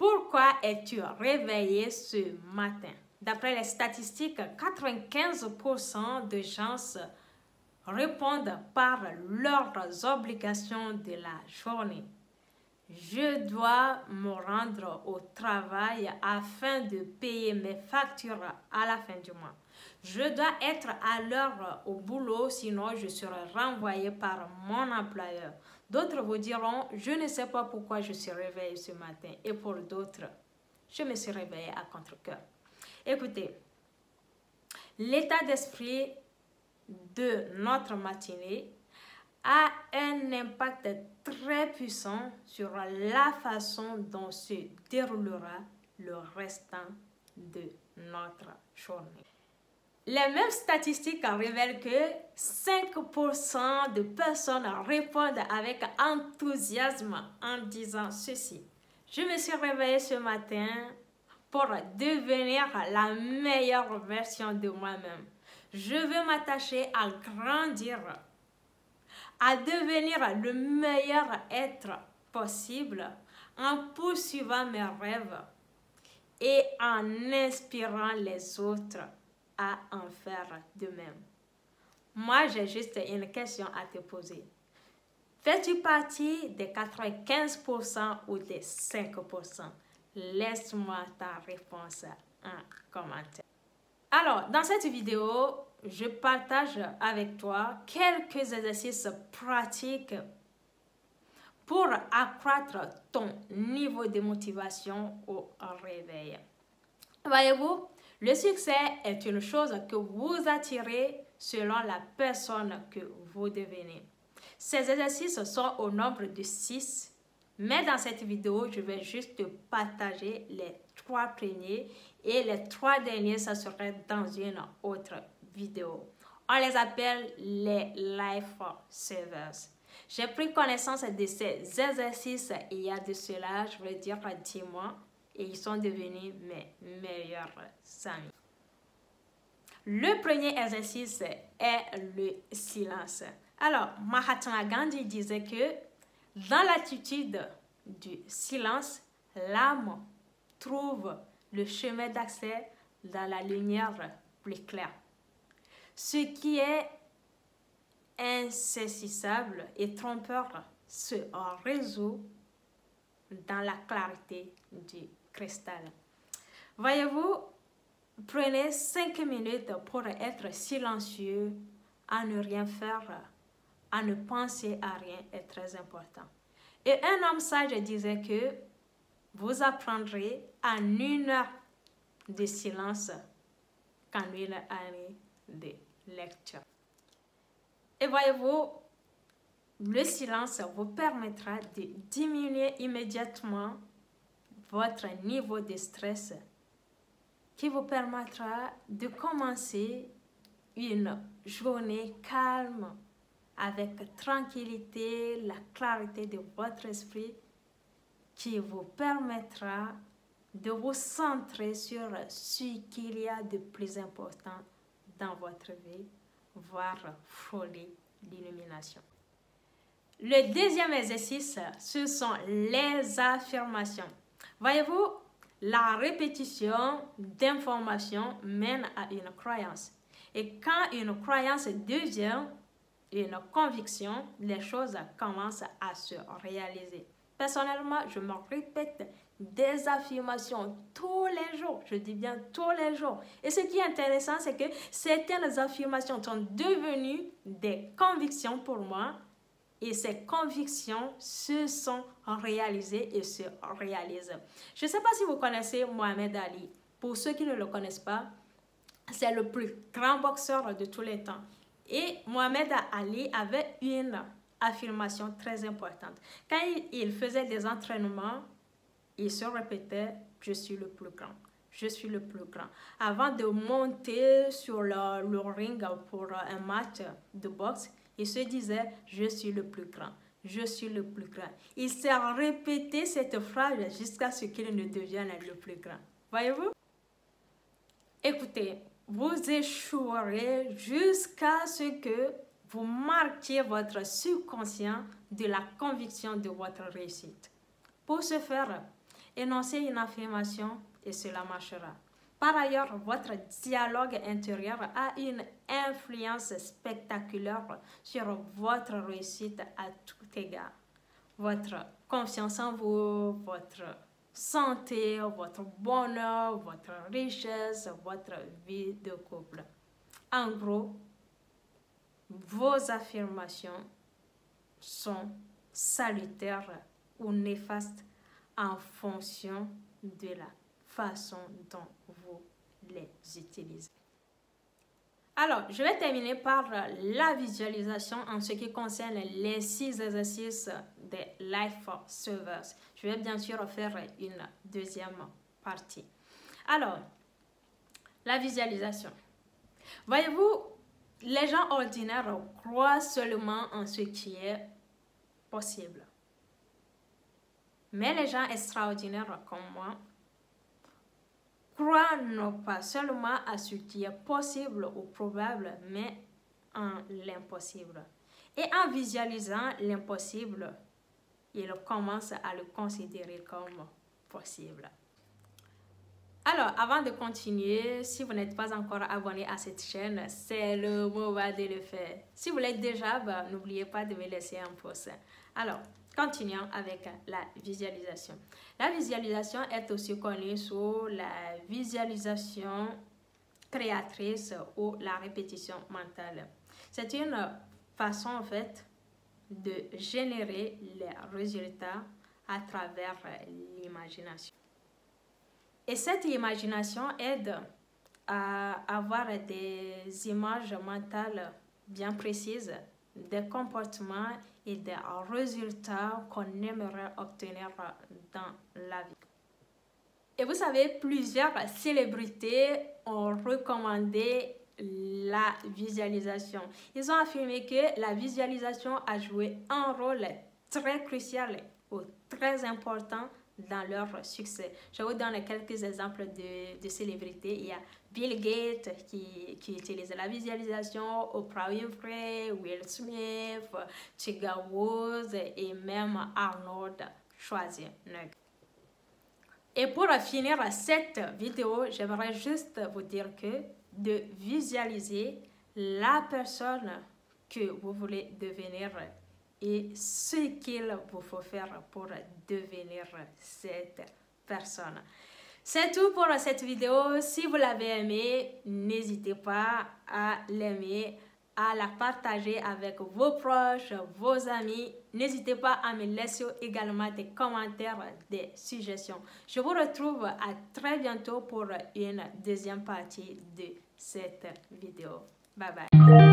Pourquoi es-tu réveillé ce matin? D'après les statistiques, 95% de gens répondent par leurs obligations de la journée. Je dois me rendre au travail afin de payer mes factures à la fin du mois. Je dois être à l'heure au boulot, sinon je serai renvoyé par mon employeur. D'autres vous diront, je ne sais pas pourquoi je suis réveillé ce matin. Et pour d'autres, je me suis réveillé à contre-cœur. Écoutez, l'état d'esprit de notre matinée a un impact très puissant sur la façon dont se déroulera le restant de notre journée. Les mêmes statistiques révèlent que 5% de personnes répondent avec enthousiasme en disant ceci. Je me suis réveillée ce matin pour devenir la meilleure version de moi-même. Je veux m'attacher à grandir, à devenir le meilleur être possible en poursuivant mes rêves et en inspirant les autres à en faire de même. Moi, j'ai juste une question à te poser. Fais-tu partie des 95% ou des 5%? Laisse-moi ta réponse en commentaire. Alors, dans cette vidéo, je partage avec toi quelques exercices pratiques pour accroître ton niveau de motivation au réveil. Voyez-vous, le succès est une chose que vous attirez selon la personne que vous devenez. Ces exercices sont au nombre de 6, mais dans cette vidéo, je vais juste te partager les 3 premiers et les 3 derniers, ça serait dans une autre vidéo. On les appelle les Life Savers. J'ai pris connaissance de ces exercices il y a de cela, je veux dire 10 mois, et ils sont devenus mes meilleurs amis. Le premier exercice est le silence. Alors, Mahatma Gandhi disait que dans l'attitude du silence, l'âme trouve le chemin d'accès dans la lumière plus claire. Ce qui est insaisissable et trompeur se résout dans la clarté du cristal. Voyez-vous, prenez 5 minutes pour être silencieux, à ne rien faire, à ne penser à rien est très important. Et un homme sage disait que vous apprendrez en 1 heure de silence qu'en 1 année de lecture. Et voyez-vous, le silence vous permettra de diminuer immédiatement votre niveau de stress, qui vous permettra de commencer une journée calme, avec tranquillité, la clarité de votre esprit, qui vous permettra de vous centrer sur ce qu'il y a de plus important dans votre vie, voire frôler l'illumination. Le deuxième exercice, ce sont les affirmations. Voyez-vous, la répétition d'informations mène à une croyance. Et quand une croyance devient une conviction, les choses commencent à se réaliser. Personnellement, je me répète des affirmations tous les jours. Je dis bien tous les jours. Et ce qui est intéressant, c'est que certaines affirmations sont devenues des convictions pour moi. Et ces convictions se sont réalisées et se réalisent. Je ne sais pas si vous connaissez Mohamed Ali. Pour ceux qui ne le connaissent pas, c'est le plus grand boxeur de tous les temps. Et Mohamed Ali avait une affirmation très importante. Quand il faisait des entraînements, il se répétait « Je suis le plus grand. Je suis le plus grand ». Avant de monter sur le ring pour un match de boxe, il se disait « Je suis le plus grand. Je suis le plus grand ». Il s'est répété cette phrase jusqu'à ce qu'il ne devienne le plus grand. Voyez-vous? Écoutez, vous échouerez jusqu'à ce que vous marquiez votre subconscient de la conviction de votre réussite. Pour ce faire, Énoncez une affirmation et cela marchera. Par ailleurs, votre dialogue intérieur a une influence spectaculaire sur votre réussite à tout égard. Votre confiance en vous, votre santé, votre bonheur, votre richesse, votre vie de couple. En gros, vos affirmations sont salutaires ou néfastes en fonction de la façon dont vous les utilisez. Alors, je vais terminer par la visualisation en ce qui concerne les 6 exercices des Life Savers. Je vais bien sûr faire une deuxième partie. Alors, la visualisation. Voyez-vous, les gens ordinaires croient seulement en ce qui est possible. Mais les gens extraordinaires comme moi croient non pas seulement à ce qui est possible ou probable, mais en l'impossible. Et en visualisant l'impossible, ils commencent à le considérer comme possible. Alors, avant de continuer, si vous n'êtes pas encore abonné à cette chaîne, c'est le moment de le faire. Si vous l'êtes déjà, n'oubliez pas de me laisser un pouce. Alors, continuons avec la visualisation. La visualisation est aussi connue sous la visualisation créatrice ou la répétition mentale. C'est une façon en fait de générer les résultats à travers l'imagination. Et cette imagination aide à avoir des images mentales bien précises des comportements et des résultats qu'on aimerait obtenir dans la vie. Et vous savez, plusieurs célébrités ont recommandé la visualisation. Ils ont affirmé que la visualisation a joué un rôle très crucial ou très important dans leur succès. Je vous donne quelques exemples de célébrités. Il y a Bill Gates qui utilise la visualisation, Oprah Winfrey, Will Smith, Tiger Woods et même Arnold Schwarzenegger. Et pour finir cette vidéo, j'aimerais juste vous dire que de visualiser la personne que vous voulez devenir et ce qu'il vous faut faire pour devenir cette personne. C'est tout pour cette vidéo. Si vous l'avez aimée, n'hésitez pas à l'aimer, à la partager avec vos proches, vos amis. N'hésitez pas à me laisser également des commentaires, des suggestions. Je vous retrouve à très bientôt pour une deuxième partie de cette vidéo. Bye bye.